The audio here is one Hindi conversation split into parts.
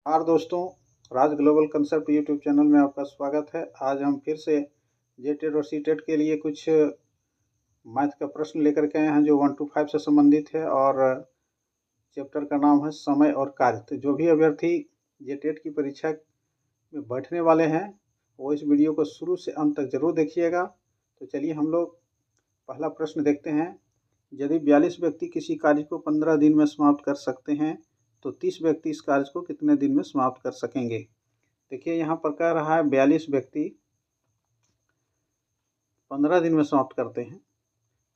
नमस्कार दोस्तों, राज ग्लोबल कंसेप्ट यूट्यूब चैनल में आपका स्वागत है। आज हम फिर से जेटेड और सीटेड के लिए कुछ मैथ का प्रश्न लेकर के आए हैं जो 1 to 5 से संबंधित है और चैप्टर का नाम है समय और कार्य। तो जो भी अभ्यर्थी जेटेड की परीक्षा में बैठने वाले हैं वो इस वीडियो को शुरू से अंत तक जरूर देखिएगा। तो चलिए हम लोग पहला प्रश्न देखते हैं। यदि 42 व्यक्ति किसी कार्य को 15 दिन में समाप्त कर सकते हैं तो 30 व्यक्ति इस कार्य को कितने दिन में समाप्त कर सकेंगे। देखिए यहाँ पर कह रहा है 42 व्यक्ति 15 दिन में समाप्त करते हैं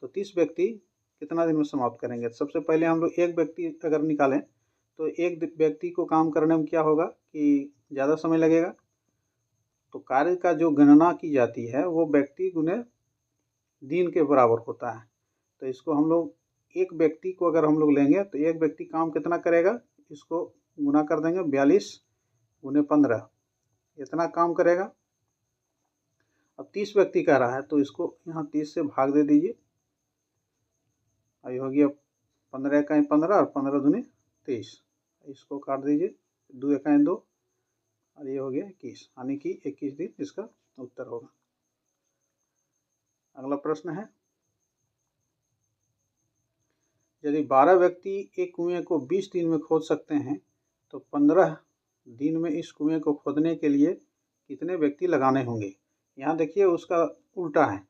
तो 30 व्यक्ति कितना दिन में समाप्त करेंगे। सबसे पहले हम लोग एक व्यक्ति अगर निकालें तो एक व्यक्ति को काम करने में क्या होगा कि ज़्यादा समय लगेगा। तो कार्य का जो गणना की जाती है वो व्यक्ति गुने दिन के बराबर होता है। तो इसको हम लोग एक व्यक्ति को अगर हम लोग लेंगे तो एक व्यक्ति काम कितना करेगा, इसको गुना कर देंगे 42 गुने 15, इतना काम करेगा। अब 30 व्यक्ति कह रहा है तो इसको यहाँ 30 से भाग दे दीजिए। ये हो गया 15 इकाई 15 और 15 दूनी 30, इसको काट दीजिए 2 इकाई 2 और ये हो गया 21, यानी कि 21 दिन इसका उत्तर होगा। अगला प्रश्न है, यदि 12 व्यक्ति एक कुएं को 20 दिन में खोद सकते हैं तो 15 दिन में इस कुएं को खोदने के लिए कितने व्यक्ति लगाने होंगे। यहाँ देखिए उसका उल्टा है,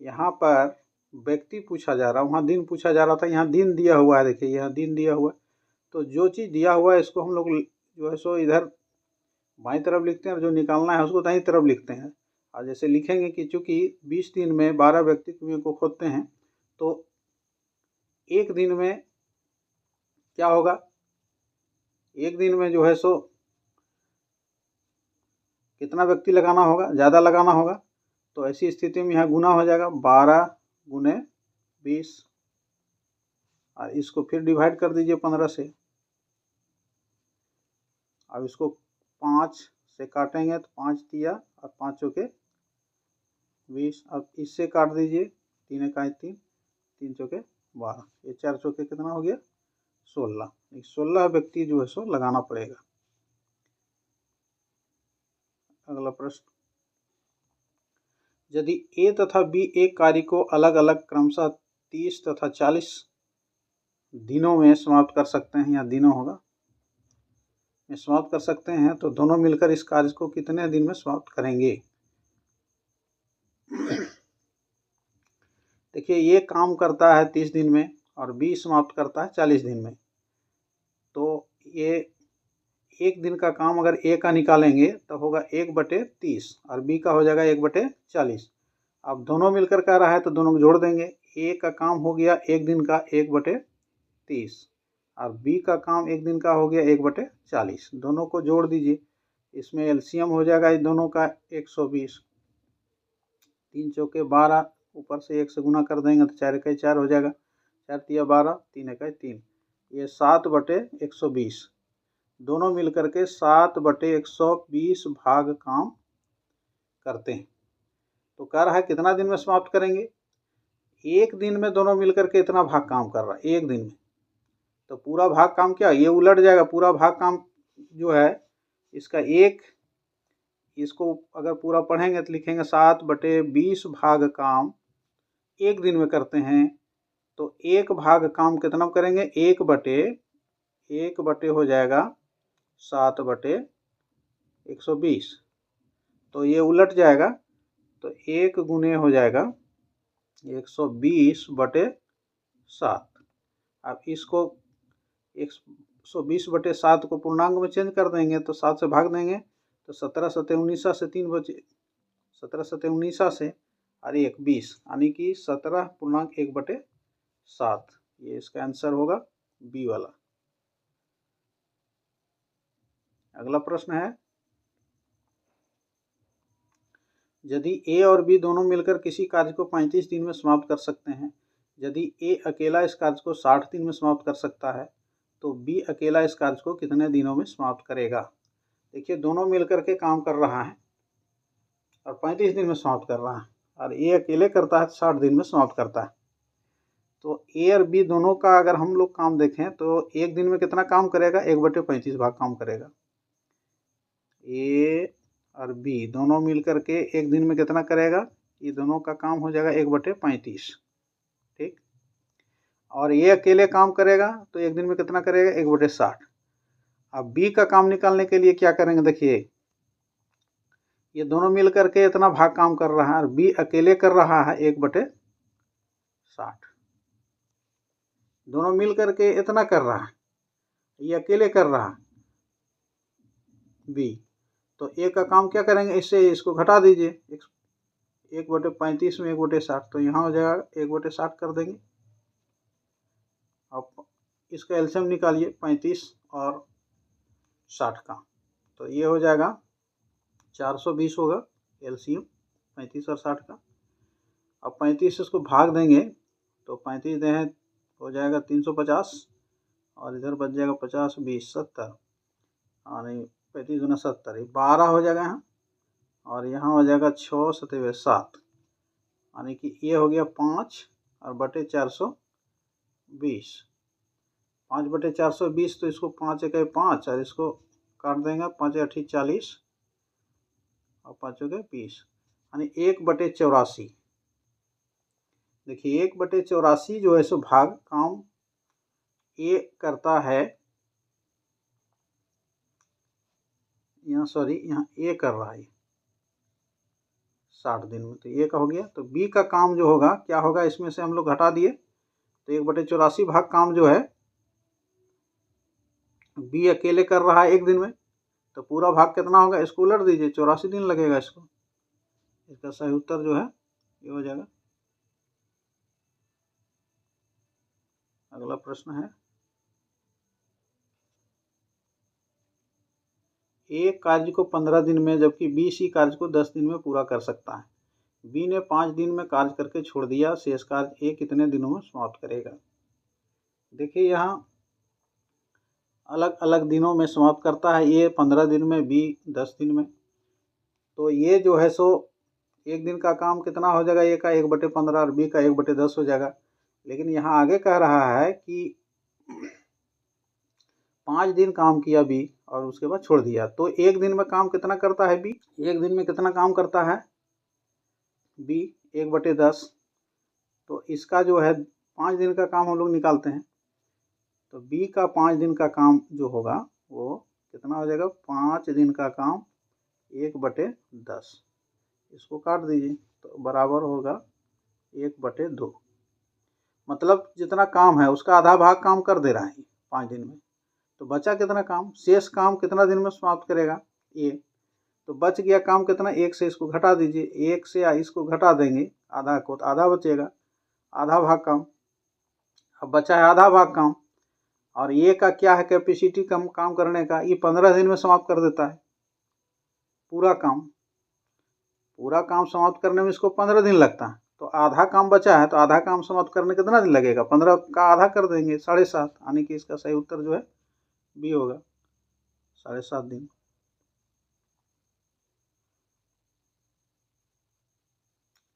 यहाँ पर व्यक्ति पूछा जा रहा है, वहाँ दिन पूछा जा रहा था। यहाँ दिन दिया हुआ है, देखिए यहाँ दिन दिया हुआ है। तो जो चीज़ दिया हुआ है इसको हम लोग जो है सो इधर बाईं तरफ लिखते हैं और जो निकालना है उसको दाईं तरफ लिखते हैं। और जैसे लिखेंगे कि चूँकि 20 दिन में 12 व्यक्ति कुएं को खोदते हैं तो एक दिन में क्या होगा, एक दिन में जो है सो कितना व्यक्ति लगाना होगा, ज़्यादा लगाना होगा। तो ऐसी स्थिति में यहाँ गुना हो जाएगा 12 गुने 20 और इसको फिर डिवाइड कर दीजिए 15 से। अब इसको 5 से काटेंगे तो 5 दिया और 5 चौके 20। अब इससे काट दीजिए 3 इकाई 3, 3 चौके 12, ये 4 चौके कितना हो गया 16। 16 व्यक्ति जो है सो लगाना पड़ेगा। अगला प्रश्न, यदि ए तथा बी एक कार्य को अलग अलग क्रमशः 30 तथा 40 दिनों में समाप्त कर सकते हैं, या दिनों होगा में समाप्त कर सकते हैं तो दोनों मिलकर इस कार्य को कितने दिन में समाप्त करेंगे। देखिए ये काम करता है 30 दिन में और बी समाप्त करता है 40 दिन में। तो ये एक दिन का काम अगर ए का निकालेंगे तो होगा 1/30 और बी का हो जाएगा 1/40। अब दोनों मिलकर का रहा है तो दोनों को जोड़ देंगे। ए का काम हो गया एक दिन का 1/30 और बी का काम एक दिन का हो गया 1/40। दोनों को जोड़ दीजिए, इसमें एलसीएम हो जाएगा इस दोनों का 120। 3 चौके 12, ऊपर से 1 से गुना कर देंगे तो 4 इकाई 4 हो जाएगा, 4 तिया 12, 3 इकाई 3, ये 7/120। दोनों मिलकर के 7/120 भाग काम करते हैं। तो कह रहा है कितना दिन में समाप्त करेंगे। एक दिन में दोनों मिलकर के इतना भाग काम कर रहा है एक दिन में, तो पूरा भाग काम क्या ये उलट जाएगा। पूरा भाग काम जो है इसका एक, इसको अगर पूरा पढ़ेंगे तो लिखेंगे 7/20 भाग काम एक दिन में करते हैं। तो एक भाग काम कितना करेंगे, एक बटे हो जाएगा 7/120। तो ये उलट जाएगा तो 1 गुने हो जाएगा 120/7। अब इसको 120/7 को पूर्णांक में चेंज कर देंगे तो 7 से भाग देंगे तो 17 सते 19 से 3 बचे, 17 सते 19 से और 1 20, यानी कि 17.1/7। ये इसका आंसर होगा बी वाला। अगला प्रश्न है, यदि ए और बी दोनों मिलकर किसी कार्य को 35 दिन में समाप्त कर सकते हैं, यदि ए अकेला इस कार्य को 60 दिन में समाप्त कर सकता है तो बी अकेला इस कार्य को कितने दिनों में समाप्त करेगा। देखिए दोनों मिलकर के काम कर रहा है और 35 दिन में समाप्त कर रहा है और ए अकेले करता है 60 दिन में समाप्त करता है। तो ए और बी दोनों का अगर हम लोग काम देखें तो एक दिन में कितना काम करेगा, 1/35 भाग काम करेगा। ए और बी दोनों मिल करके एक दिन में कितना करेगा, ये दोनों का काम हो जाएगा 1/35, ठीक। और ये अकेले काम करेगा तो एक दिन में कितना करेगा, 1/60। अब बी का काम निकालने के लिए क्या करेंगे, देखिए ये दोनों मिल करके इतना भाग काम कर रहा है और बी अकेले कर रहा है 1/60। दोनों मिल करके इतना कर रहा है, ये अकेले कर रहा है बी, तो ए का काम क्या करेंगे, इससे इसको घटा दीजिए, 1/35 में 1/60, तो यहाँ हो जाएगा 1/60 कर देंगे। अब इसका एलसीएम निकालिए 35 और 60 का, तो ये हो जाएगा 420 होगा एलसीएम 35 और 60 का। अब 35 इसको भाग देंगे तो 35 दें हो जाएगा 350 और इधर बच जाएगा 50 20 70 और 35 गुना 70, 12 हो जाएगा यहाँ, और यहाँ हो जाएगा 6 7 7, यानी कि ये हो गया 5 और बटे 420, 5/420, तो इसको 5 × 5 और इसको काट देंगे 5 × 8 40 और 5 × 20, यानी 1/84। देखिए 1/84 जो है सो भाग काम ए करता है, यहाँ सॉरी यहाँ ए कर रहा है 60 दिन में, तो ए का हो गया। तो बी का काम जो होगा क्या होगा, इसमें से हम लोग घटा दिए तो 1/84 भाग काम जो है बी अकेले कर रहा है एक दिन में, तो पूरा भाग कितना होगा, इसको उलट दीजिए, 84 दिन लगेगा इसको। इसका सही उत्तर जो है ये हो जाएगा। अगला प्रश्न है, ए कार्य को 15 दिन में जबकि बी सी कार्य को 10 दिन में पूरा कर सकता है। बी ने 5 दिन में कार्य करके छोड़ दिया, शेष कार्य ए कितने दिनों में समाप्त करेगा। देखिए यहाँ अलग अलग दिनों में समाप्त करता है, ए 15 दिन में, बी 10 दिन में। तो ये जो है सो एक दिन का काम कितना हो जाएगा, ए का 1/15 और बी का 1/10 हो जाएगा। लेकिन यहाँ आगे कह रहा है कि 5 दिन काम किया बी और उसके बाद छोड़ दिया, तो एक दिन में काम कितना करता है बी, एक दिन में कितना काम करता है बी, 1/10। तो इसका जो है 5 दिन का काम हम लोग निकालते हैं, तो बी का 5 दिन का काम जो होगा वो कितना हो जाएगा, 5 दिन का काम 1/10, इसको काट दीजिए तो बराबर होगा 1/2। मतलब जितना काम है उसका आधा भाग काम कर दे रहा है 5 दिन में, तो बचा कितना काम, शेष काम कितना दिन में समाप्त करेगा ए, तो बच गया काम कितना, 1 से इसको घटा दीजिए, 1 से इसको घटा देंगे आधा को तो आधा बचेगा, आधा भाग काम। अब बचा है आधा भाग काम, और ये का क्या है कैपेसिटी कम काम करने का, ये 15 दिन में समाप्त कर देता है पूरा काम। पूरा काम समाप्त करने में इसको 15 दिन लगता है, तो आधा काम बचा है, तो आधा काम समाप्त करने कितना दिन लगेगा, 15 का आधा कर देंगे 7.5, यानी कि इसका सही उत्तर जो है बी होगा 7.5 दिन।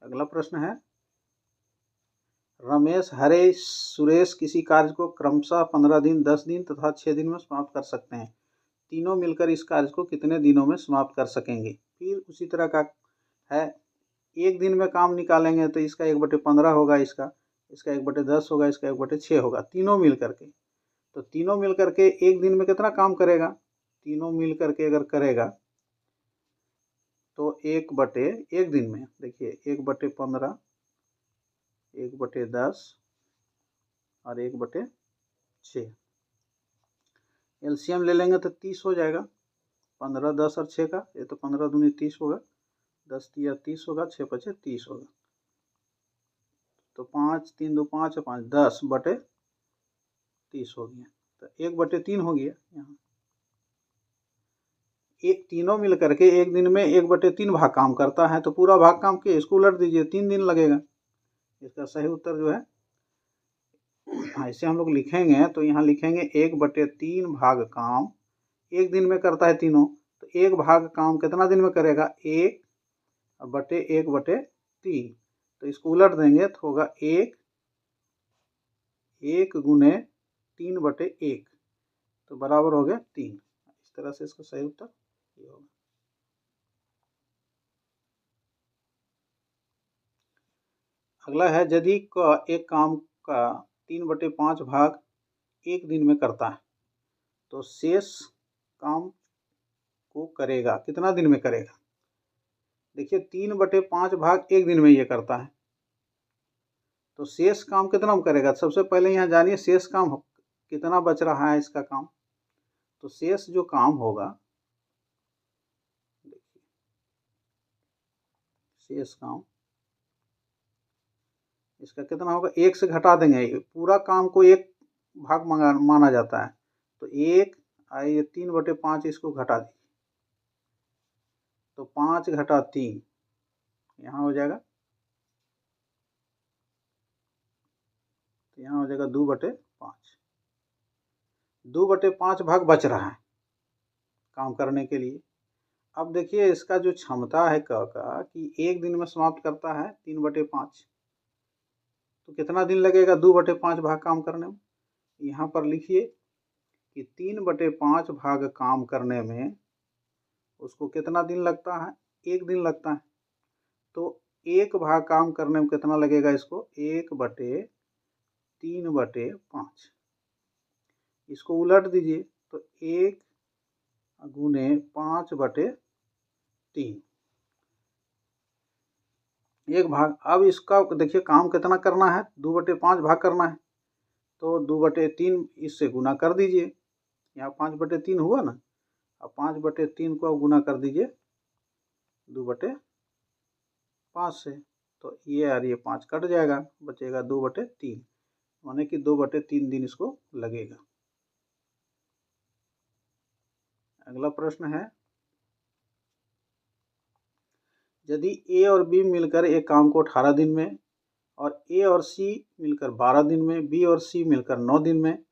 अगला प्रश्न है, रमेश हरेश सुरेश किसी कार्य को क्रमशः 15 दिन 10 दिन तथा 6 दिन में समाप्त कर सकते हैं, तीनों मिलकर इस कार्य को कितने दिनों में समाप्त कर सकेंगे। फिर उसी तरह का है, एक दिन में काम निकालेंगे तो इसका 1/15 होगा, इसका 1/10 होगा, इसका 1/6 होगा, तीनों मिल करके। तो तीनों मिल करके एक दिन में कितना काम करेगा, तीनों मिल करके अगर करेगा तो 1/1 दिन में, देखिए 1/15, 1/10 और 1/6, एलसीएम ले लेंगे तो 30 हो जाएगा, 15 10 और 6 का, ये तो 15 दूनी 30 होगा, 10 तिया 30 होगा, 6 5 30 होगा, तो 5 3 2 5 5 10/30 हो गया, तो 1/3 हो गया। यहाँ एक तीनों मिल करके एक दिन में 1/3 भाग काम करता है, तो पूरा भाग काम के इसको उलट दीजिए, 3 दिन लगेगा। इसका सही उत्तर जो है, ऐसे हम लोग लिखेंगे तो यहाँ लिखेंगे 1/3 भाग काम एक दिन में करता है तीनों, तो एक भाग काम कितना दिन में करेगा, 1/1/3, तो इसको उलट देंगे तो होगा 1 गुने 3/1, तो बराबर हो गया 3। इस तरह से इसका सही उत्तर ये होगा। अगला है, यदि एक काम का 3/5 भाग एक दिन में करता है तो शेष काम को करेगा कितना दिन में करेगा। देखिए 3/5 भाग एक दिन में ये करता है तो शेष काम कितना में करेगा। सबसे पहले यहाँ जानिए शेष काम कितना बच रहा है इसका काम। तो शेष जो काम होगा, देखिए शेष काम इसका कितना होगा, एक से घटा देंगे। पूरा काम को एक भाग माना जाता है तो एक ये 3/5 इसको घटा दीजिए तो 5 घटा 3 यहाँ हो जाएगा, तो यहाँ हो जाएगा 2/5। 2/5 भाग बच रहा है काम करने के लिए। अब देखिए इसका जो क्षमता है क का कि एक दिन में समाप्त करता है 3/5, तो कितना दिन लगेगा 2/5 भाग काम करने में। यहाँ पर लिखिए कि 3/5 भाग काम करने में उसको कितना दिन लगता है, एक दिन लगता है। तो एक भाग काम करने में कितना लगेगा इसको, 1/3/5। इसको उलट दीजिए तो 1 गुने 5/3 एक भाग। अब इसका देखिए काम कितना करना है, 2/5 भाग करना है तो 2/3 इससे गुना कर दीजिए। यहाँ 5/3 हुआ ना। अब 5/3 को अब गुना कर दीजिए 2/5 से, तो ये और ये 5 कट जाएगा, बचेगा 2/3, माने कि 2/3 दिन इसको लगेगा। अगला प्रश्न है, यदि ए और बी मिलकर एक काम को 18 दिन में और ए और सी मिलकर 12 दिन में, बी और सी मिलकर 9 दिन में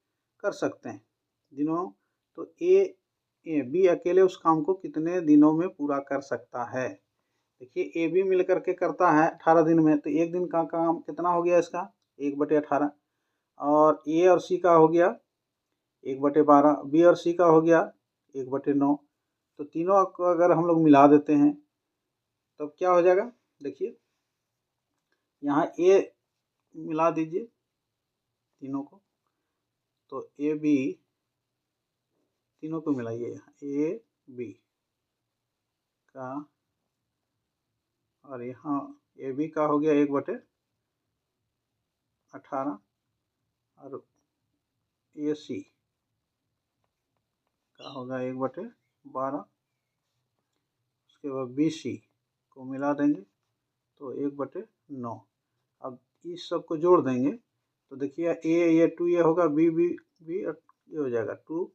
कर सकते हैं दिनों, तो बी अकेले उस काम को कितने दिनों में पूरा कर सकता है। देखिए ए बी मिलकर के करता है 18 दिन में, तो एक दिन का काम कितना हो गया इसका, 1/18। और ए और सी का हो गया 1/12, बी और सी का हो गया 1/9। तो तीनों को अगर हम लोग मिला देते हैं तब क्या हो जाएगा, देखिए यहाँ ए मिला दीजिए तीनों को, तो ए बी तीनों को मिलाइए, यहाँ ए बी का, और यहाँ ए बी का हो गया 1/18 और ए सी का होगा 1/12। उसके बाद बी सी को मिला देंगे तो 1/9। अब इस सब को जोड़ देंगे तो देखिए ये 2 ये होगा, बी बी बी ये हो जाएगा 2।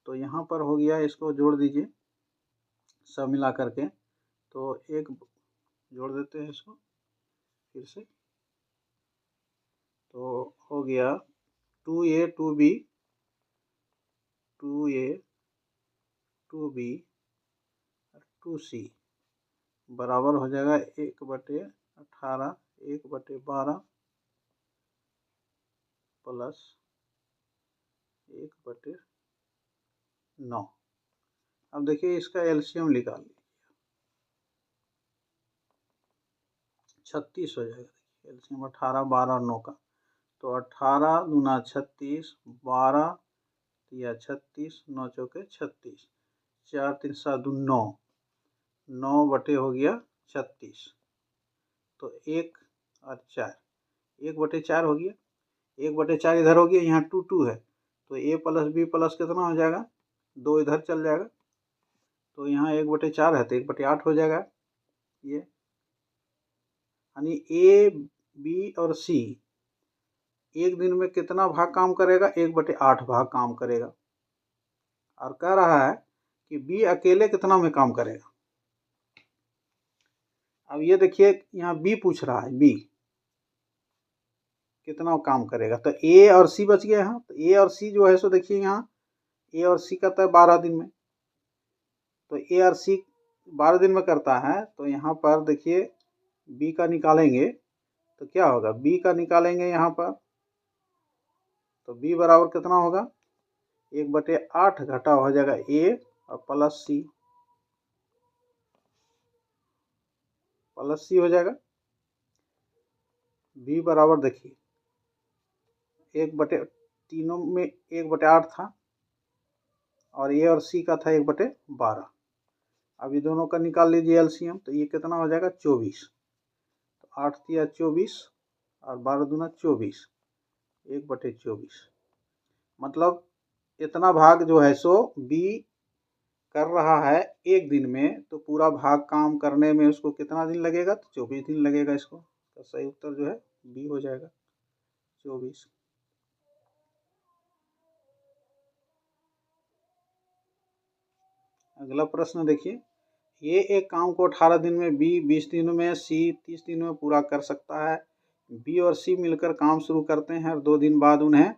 तो यहाँ पर हो गया, इसको जोड़ दीजिए सब मिला करके, तो एक जोड़ देते हैं इसको फिर से, तो हो गया 2A 2B 2A 2B 2C बराबर हो जाएगा 1/18 1/12 प्लस 1/9। अब देखिए इसका एलसीएम निकाल लीजिए, 36 हो जाएगा। एलसीएम 18 12 9 का, तो 18 दूना 36, 12 या 36, 9 चौके 36, 4 3 7 9, 9 बटे हो गया 36, तो 1 और 4 1/4 हो गया, 1/4 इधर हो गया, यहाँ 2 2 है तो ए प्लस बी प्लस कितना हो जाएगा, 2 इधर चल जाएगा, तो यहाँ 1/4 है तो 1/8 हो जाएगा ये। यानी ए बी और सी एक दिन में कितना भाग काम करेगा, 1/8 भाग काम करेगा। और कह रहा है कि बी अकेले कितना में काम करेगा। अब ये देखिए यहाँ बी पूछ रहा है, बी कितना काम करेगा, तो ए और सी बच गए हैं। तो ए और सी जो है सो देखिए यहाँ ए और सी करता है 12 दिन में, तो ए और सी 12 दिन में करता है, तो यहाँ पर देखिए बी का निकालेंगे तो क्या होगा, बी का निकालेंगे यहाँ पर तो बी बराबर कितना होगा, 1/8 घटा हो जाएगा ए और प्लस सी, प्लस सी हो जाएगा। बी बराबर देखिए 1/तीनों में 1/8 था और ए और सी का था 1/12। अब ये दोनों का निकाल लीजिए एलसीएम, तो ये कितना हो जाएगा 24। तो 8 तिया 24 और 12 दूना 24, 1/24। मतलब इतना भाग जो है सो बी कर रहा है एक दिन में, तो पूरा भाग काम करने में उसको कितना दिन लगेगा, तो 24 दिन लगेगा इसको। तो सही उत्तर जो है बी हो जाएगा 24। अगला प्रश्न देखिए, ये एक काम को 18 दिन में, बी 20 दिनों में, सी 30 दिनों में पूरा कर सकता है। बी और सी मिलकर काम शुरू करते हैं और 2 दिन बाद उन्हें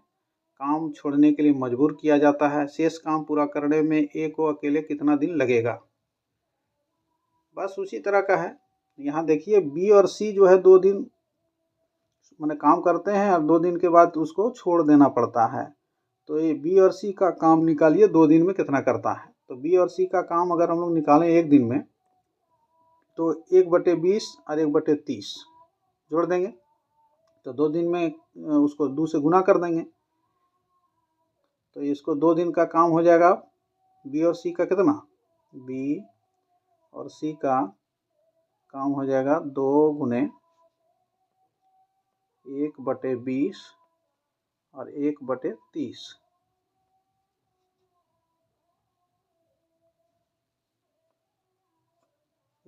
काम छोड़ने के लिए मजबूर किया जाता है। शेष काम पूरा करने में ए को अकेले कितना दिन लगेगा। बस उसी तरह का है। यहाँ देखिए बी और सी जो है 2 दिन मैंने काम करते हैं और 2 दिन के बाद उसको छोड़ देना पड़ता है। तो ये बी और सी का काम निकालिए 2 दिन में कितना करता है। तो बी और सी का काम अगर हम लोग निकालें एक दिन में, तो 1/20 और 1/30 जोड़ देंगे, तो 2 दिन में उसको 2 से गुना कर देंगे, तो इसको 2 दिन का काम हो जाएगा। बी और सी का कितना, बी और सी का काम हो जाएगा 2 गुने 1/20 और 1/30।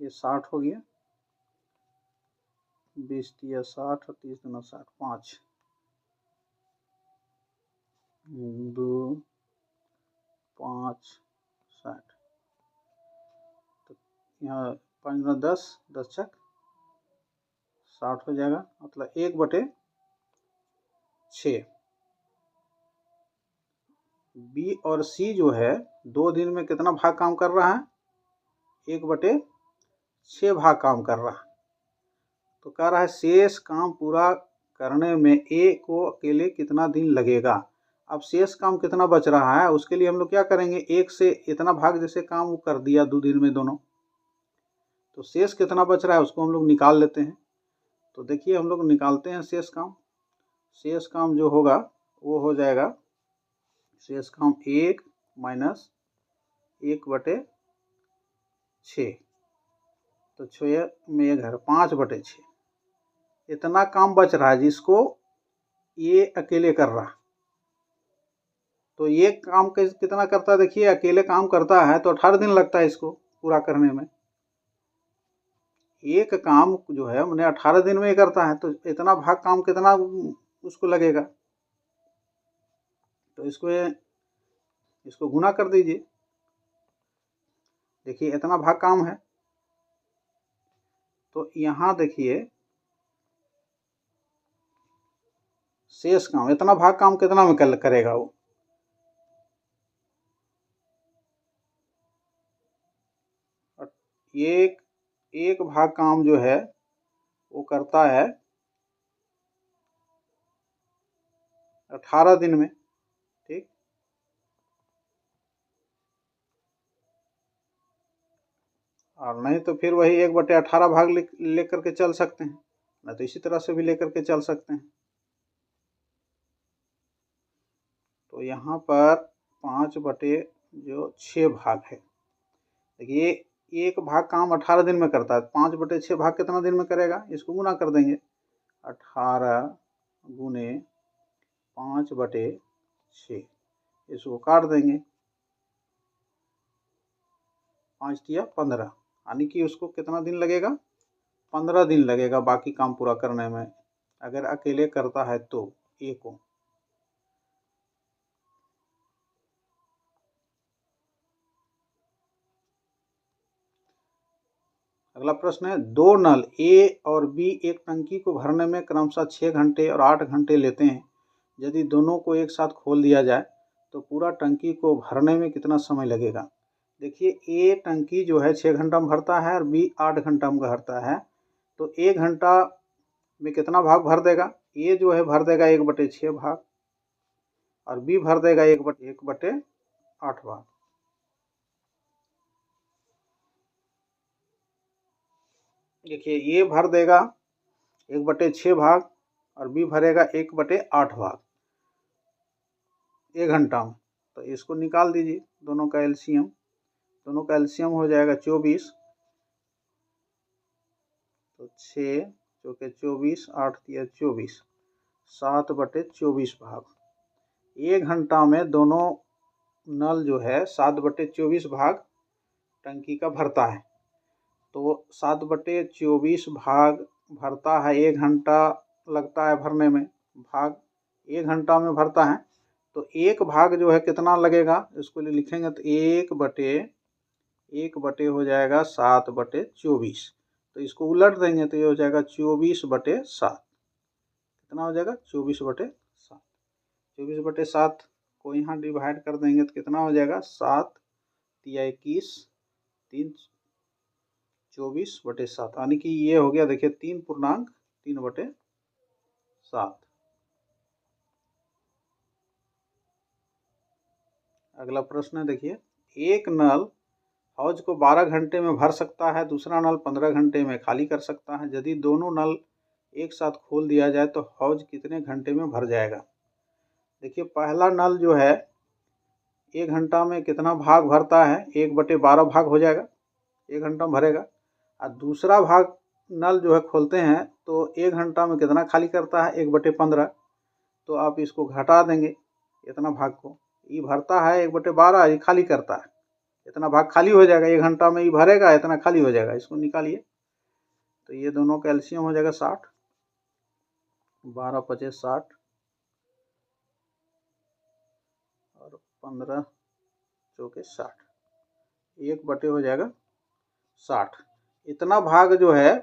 ये 60 हो गया, 20 तिया 60 और 30 दूना 60, 5 2 5 60। तो यहाँ 5 दूना 10, 10 छक 60 हो जाएगा। मतलब 1/6। बी और सी जो है 2 दिन में कितना भाग काम कर रहा है, 1/6 भाग काम कर रहा है। तो कह रहा है शेष काम पूरा करने में ए को अकेले कितना दिन लगेगा। अब शेष काम कितना बच रहा है उसके लिए हम लोग क्या करेंगे, एक से इतना भाग जैसे काम वो कर दिया 2 दिन में दोनों, तो शेष कितना बच रहा है उसको हम लोग निकाल लेते हैं। तो देखिए हम लोग निकालते हैं शेष काम। शेष काम जो होगा वो हो जाएगा, शेष काम 1 माइनस 1/6, तो 6 में 1 है 5/6। इतना काम बच रहा है जिसको ये अकेले कर रहा। तो ये काम कितना करता है, देखिए अकेले काम करता है तो 18 दिन लगता है इसको पूरा करने में। एक काम जो है मैंने 18 दिन में ही करता है, तो इतना भाग काम कितना उसको लगेगा। तो इसको गुना कर दीजिए, देखिए इतना भाग काम है। तो यहाँ देखिए शेष काम, इतना भाग काम कितना में करेगा वो, एक भाग काम जो है वो करता है 18 दिन में, ठीक। और नहीं तो फिर वही 1/18 भाग लेकर के चल सकते हैं, नहीं तो इसी तरह से भी लेकर के चल सकते हैं। तो यहाँ पर 5/6 भाग है। देखिए एक भाग काम 18 दिन में करता है, 5/6 भाग कितना दिन में करेगा, इसको गुना कर देंगे। 18 गुने 5/6, इसको काट देंगे, 5 तिया 15, यानी कि उसको कितना दिन लगेगा, 15 दिन लगेगा बाकी काम पूरा करने में, अगर अकेले करता है तो ए को। अगला प्रश्न है, 2 नल ए और बी एक टंकी को भरने में क्रमशः 6 घंटे और 8 घंटे लेते हैं। यदि दोनों को एक साथ खोल दिया जाए तो पूरा टंकी को भरने में कितना समय लगेगा। देखिए ए टंकी जो है 6 घंटा में भरता है और बी 8 घंटा में भरता है। तो 1 घंटा में कितना भाग भर देगा, ए जो है भर देगा 1/6 भाग और बी भर देगा 1/8 भाग। देखिए ये भर देगा 1/6 भाग और बी भरेगा 1/8 भाग 1 घंटा में। तो इसको निकाल दीजिए दोनों का एलसीएम। दोनों का एलसीएम हो जाएगा 24। तो 6 चौके 24, 8 तिया 24, 7/24 भाग। 1 घंटा में दोनों नल जो है 7/24 भाग टंकी का भरता है। तो 7/24 भाग भरता है, 1 घंटा लगता है भरने में, भाग 1 घंटा में भरता है। तो एक भाग जो है कितना लगेगा, इसको लिखेंगे तो 1/1 हो जाएगा 7/24। तो इसको उलट देंगे तो ये हो जाएगा 24/7। कितना हो जाएगा 24/7। 24/7 को यहाँ डिवाइड कर देंगे तो कितना हो जाएगा 7 तिया 21, 3 24/7, यानी कि ये हो गया देखिए 3.3/7। अगला प्रश्न है देखिए, एक नल हौज को 12 घंटे में भर सकता है, दूसरा नल 15 घंटे में खाली कर सकता है। यदि दोनों नल एक साथ खोल दिया जाए तो हौज कितने घंटे में भर जाएगा। देखिए पहला नल जो है 1 घंटा में कितना भाग भरता है, 1/12 भाग हो जाएगा, 1 घंटा में भरेगा। और दूसरा भाग नल जो है खोलते हैं तो 1 घंटा में कितना खाली करता है, 1/15। तो आप इसको घटा देंगे इतना भाग को, ये भरता है 1/12, ये खाली करता है, इतना भाग खाली हो जाएगा। 1 घंटा में ये भरेगा, इतना खाली हो जाएगा, इसको निकालिए। तो ये दोनों का एलसीएम हो जाएगा 60, 12×5 = 60 और 15×4 = 60, 1/, हो जाएगा 60। इतना भाग जो है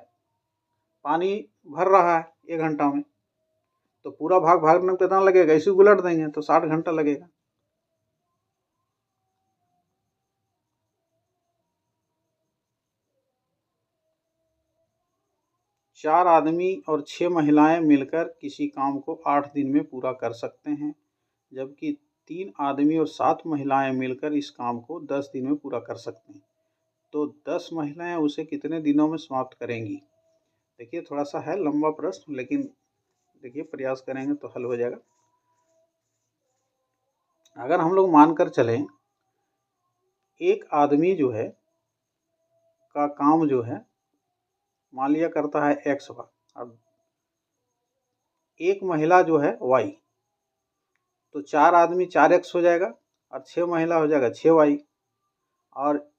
पानी भर रहा है 1 घंटा में, तो पूरा भाग भरने में कितना लगेगा, इसी को उलट देंगे तो 60 घंटा लगेगा। चार आदमी और 6 महिलाएं मिलकर किसी काम को 8 दिन में पूरा कर सकते हैं, जबकि 3 आदमी और 7 महिलाएं मिलकर इस काम को 10 दिन में पूरा कर सकते हैं। तो 10 महिलाएं उसे कितने दिनों में समाप्त करेंगी। देखिए थोड़ा सा है लंबा प्रश्न, लेकिन देखिए प्रयास करेंगे तो हल हो जाएगा। अगर हम लोग मानकर चलें एक आदमी जो है का काम जो है मान लिया करता है x भाग, अब एक महिला जो है y, तो 4 आदमी 4x हो जाएगा और 6 महिला हो जाएगा 6y। और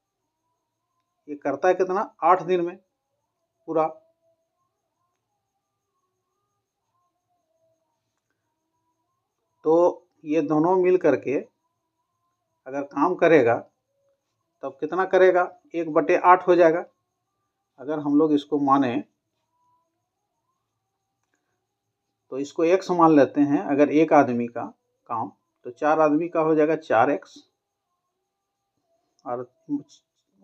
ये करता है कितना, 8 दिन में पूरा। तो ये दोनों मिल करके अगर काम करेगा तब कितना करेगा, 1/8 हो जाएगा। अगर हम लोग इसको माने तो इसको x मान लेते हैं। अगर एक आदमी का काम, तो 4 आदमी का हो जाएगा 4x और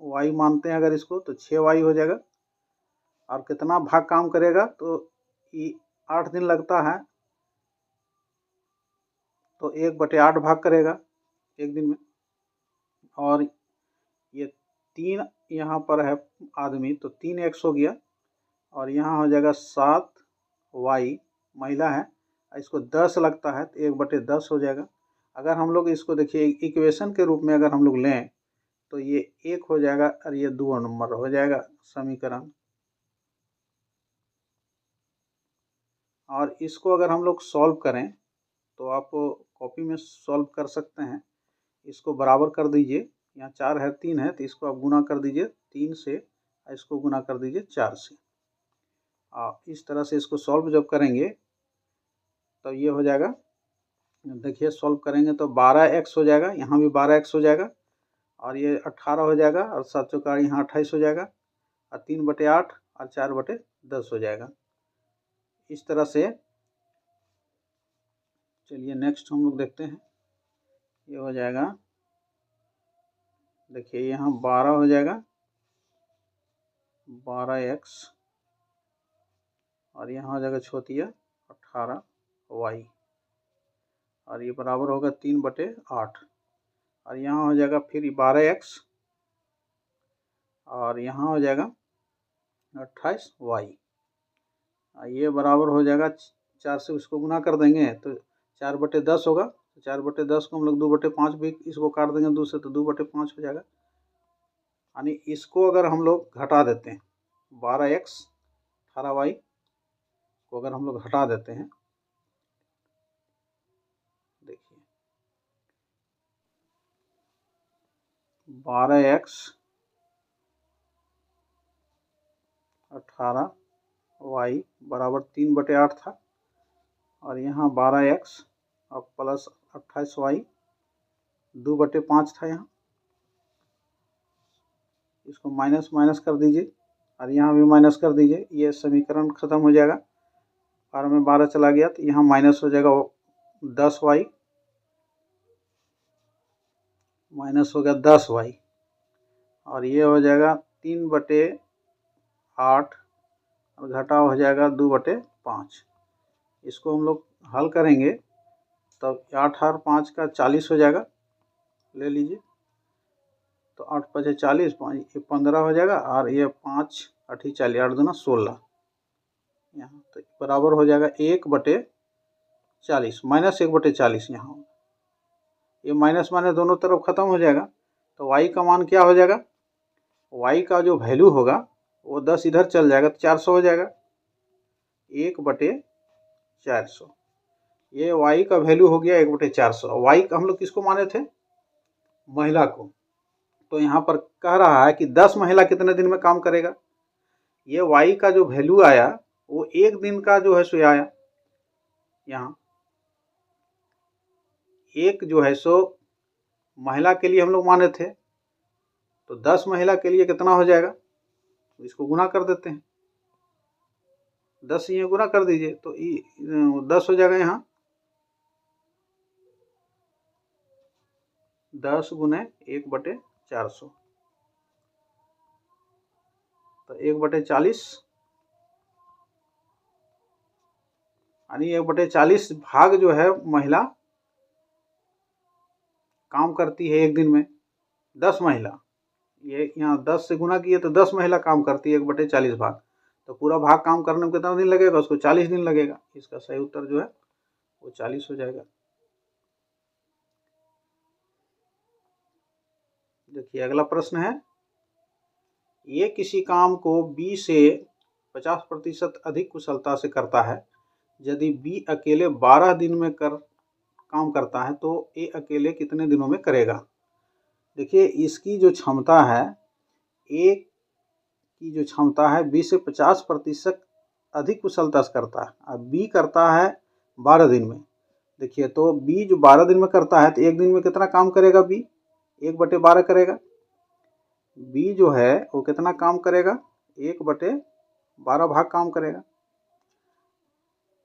y मानते हैं अगर इसको तो 6y हो जाएगा। और कितना भाग काम करेगा, तो ये 8 दिन लगता है, तो 1/8 भाग करेगा 1 दिन में। और ये 3 यहाँ पर है आदमी, तो 3x हो गया और यहाँ हो जाएगा 7y महिला है, इसको 10 लगता है तो 1/10 हो जाएगा। अगर हम लोग इसको देखिए इक्वेशन के रूप में अगर हम लोग लें तो ये 1 हो जाएगा और ये 2 नंबर हो जाएगा समीकरण। और इसको अगर हम लोग सॉल्व करें तो आप कॉपी में सॉल्व कर सकते हैं। इसको बराबर कर दीजिए, यहाँ 4 है 3 है, तो इसको आप गुना कर दीजिए 3 से, इसको गुना कर दीजिए 4 से। इस तरह से इसको सॉल्व जब करेंगे तो ये हो जाएगा, देखिए सॉल्व करेंगे तो 12x हो जाएगा, यहाँ भी 12x हो जाएगा और ये 18 हो जाएगा और 7 चौका यहाँ 28 हो जाएगा और 3/8 और 4/10 हो जाएगा। इस तरह से चलिए नेक्स्ट हम लोग देखते हैं। ये हो जाएगा, देखिए यहाँ 12 हो जाएगा 12x और यहाँ हो जाएगा छोटिया 18y और ये बराबर होगा 3/8 और यहाँ हो जाएगा फिर 12x और यहाँ हो जाएगा 28y। ये बराबर हो जाएगा 4 से उसको गुना कर देंगे तो 4/10 होगा। तो 4/10 को हम लोग 2/5 भी इसको काट देंगे 2 से, तो 2/5 हो जाएगा। यानी इसको अगर हम लोग घटा देते हैं 12x 18y को अगर हम लोग हटा देते हैं, देखिए 12x 18y बराबर 3/8 था, और यहाँ 12x और प्लस 28y 2/5 था। यहाँ इसको माइनस माइनस कर दीजिए और यहाँ भी माइनस कर दीजिए, ये समीकरण खत्म हो जाएगा। 12 में 12 चला गया तो यहाँ माइनस हो जाएगा 10y, माइनस हो गया 10y, और ये हो जाएगा 3/8 और घटाव हो जाएगा 2/5। इसको हम लोग हल करेंगे तब 8 और 5 का 40 हो जाएगा, ले लीजिए। तो 8 5 40, 5 15 हो जाएगा, और ये 5 8 40, 8 दूना 16 यहाँ, तो बराबर हो जाएगा 1/40 माइनस 1/40। यहाँ ये माइनस माइनस दोनों तरफ खत्म हो जाएगा, तो y का मान क्या हो जाएगा, y का जो वैल्यू होगा वो 10 इधर चल जाएगा तो 400 हो जाएगा, 1/400। ये y का वैल्यू हो गया 1/400। y का हम लोग किसको माने थे, महिला को। तो यहाँ पर कह रहा है कि 10 महिला कितने दिन में काम करेगा। ये y का जो वैल्यू आया वो एक दिन का जो है सो आया, यहाँ एक जो है सो महिला के लिए हम लोग माने थे, तो 10 महिला के लिए कितना हो जाएगा, तो इसको गुना कर देते हैं, 10 ये गुना कर दीजिए तो 10 हो जाएगा। यहाँ 10 गुने 1/400, तो 1/40, यानी 1/40 भाग जो है महिला काम करती है एक दिन में। 10 महिला, ये यहाँ 10 से गुना किए तो 10 महिला काम करती है 1/40 भाग, तो पूरा भाग काम करने में कितना दिन लगेगा, उसको 40 दिन लगेगा। इसका सही उत्तर जो है वो 40 हो जाएगा। देखिए अगला प्रश्न है, ये किसी काम को B से 50% अधिक कुशलता से करता है। यदि B अकेले 12 दिन में काम करता है तो A अकेले कितने दिनों में करेगा। देखिए इसकी जो क्षमता है, A की जो क्षमता है B से 50% अधिक कुशलता से करता है, अब B करता है 12 दिन में। देखिए तो B जो 12 दिन में करता है तो एक दिन में कितना काम करेगा, B 1/12 करेगा। B जो है वो कितना काम करेगा, 1/12 भाग काम करेगा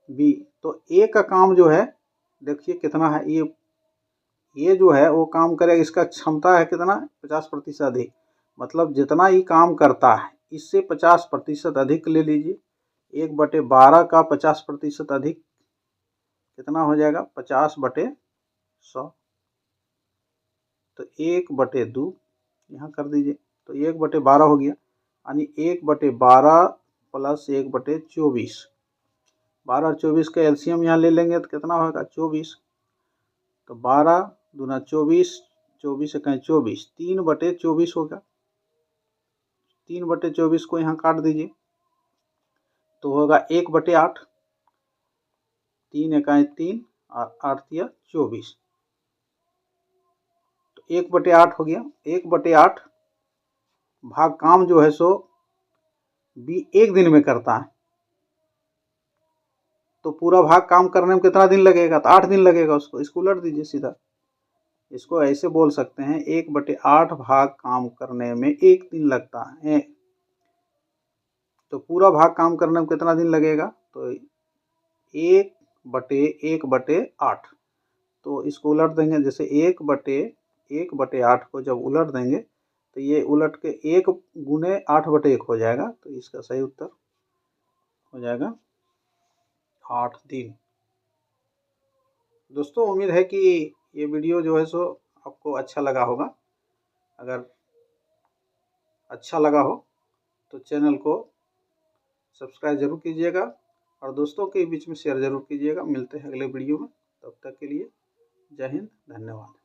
B। तो A का काम जो है देखिए कितना है, ये जो है वो काम करेगा, इसका क्षमता है कितना, 50% अधिक, मतलब जितना ही काम करता है इससे 50% अधिक ले लीजिए। 1/12 का 50% अधिक कितना हो जाएगा, 50/100, तो 1/2 यहाँ कर दीजिए, तो 1/12 हो गया। यानी 1/12 प्लस 1/24, 12 और 24 का एलसीएम यहाँ ले लेंगे तो कितना होगा, 24। तो 12 दूना 24, 24 से 24, 3/24 होगा। 3/24 को यहाँ काट दीजिए तो होगा 1/8, 3 एकाई 3 और 8 या 24, तो 1/8 हो गया। 1/8 भाग काम जो है सो B एक दिन में करता है, तो पूरा भाग काम करने में कितना दिन लगेगा, तो 8 दिन लगेगा उसको। इसको उलट दीजिए सीधा, इसको ऐसे बोल सकते हैं 1/8 भाग काम करने में 1 दिन लगता है, तो पूरा भाग काम करने में कितना दिन लगेगा, तो 1/8। तो इसको उलट देंगे, जैसे 1/8 को जब उलट देंगे तो ये उलट के 1 गुने 8/1 हो जाएगा, तो इसका सही उत्तर हो जाएगा 8 दिन। दोस्तों उम्मीद है कि ये वीडियो जो है सो आपको अच्छा लगा होगा। अगर अच्छा लगा हो तो चैनल को सब्सक्राइब जरूर कीजिएगा और दोस्तों के बीच में शेयर जरूर कीजिएगा। मिलते हैं अगले वीडियो में, तब तक के लिए जय हिंद, धन्यवाद।